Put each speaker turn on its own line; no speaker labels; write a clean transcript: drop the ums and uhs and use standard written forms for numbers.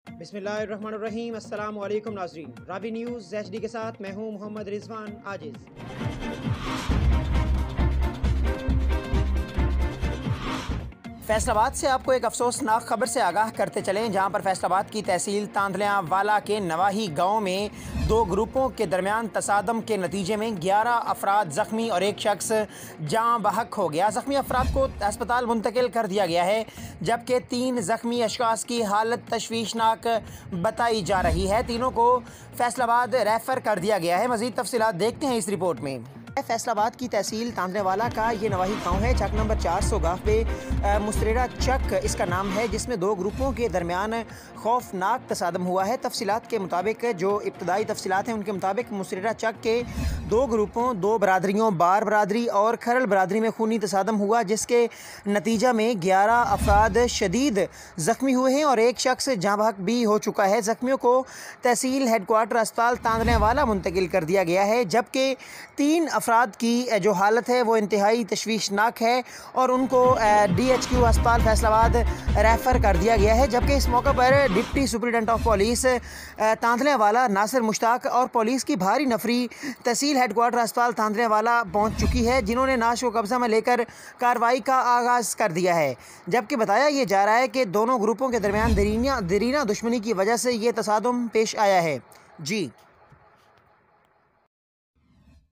बिस्मिल्लाहिर्रहमानिर्रहीम। अस्सलाम वालेकुम नाज़रीन। रावी न्यूज़ HD के साथ मैं हूँ मोहम्मद रिजवान आजिज़। फैसलाबाद से आपको एक अफसोसनाक खबर से आगाह करते चलें, जहां पर फैसलाबाद की तहसील तांदलियां वाला के नवाही गांव में दो ग्रुपों के दरमियान तसादम के नतीजे में 11 अफराद ज़ख्मी और एक शख्स जाँ बहक हो गया। ज़ख्मी अफराद को अस्पताल मुंतकिल कर दिया गया है, जबकि 3 ज़ख्मी अशखास की हालत तशवीशनाक बताई जा रही है। तीनों को फैसलाबाद रेफ़र कर दिया गया है। मज़ीद तफसीलात देखते हैं इस रिपोर्ट में। फैसलाबाद की तहसील तांदलेवाला का ये नवाही गांव है। चक नंबर 400 गाँव पे मुसरेरा चक इसका नाम है, जिसमें दो ग्रुपों के दरमियान खौफनाक तसादम हुआ है। तफसीलात के मुताबिक, जो इब्तदाई तफसीलात हैं उनके मुताबिक, मुसरेरा चक के दो ग्रुपों, दो बरादरियों बार बरादरी और खरल बरादरी में खूनी तसादम हुआ, जिसके नतीजा में 11 अफराद शदीद ज़ख्मी हुए हैं और एक शख्स जाँ बहक भी हो चुका है। ज़ख्मियों को तहसील हेडक्वार्टर अस्पताल तांदलेवाला मुंतकिल कर दिया गया है, जबकि 3 अफराद की जो हालत है वो इंतहाई तशवीशनाक है और उनको DHQ अस्पताल फैसलाबाद रेफ़र कर दिया गया है। जबकि इस मौके पर deputy superintendent of police Tandlewala Nasir Mushtaq और पुलिस की भारी नफरी तहसील हेडक्वार्टर अस्पताल तांदलेवाला पहुंच चुकी है, जिन्होंने नाश को कब्जा में लेकर कार्रवाई का आगाज़ कर दिया है। जबकि बताया ये जा रहा है कि दोनों ग्रुपों के दरमियान दरीना दुश्मनी की वजह से ये तसादुम पेश आया है। जी।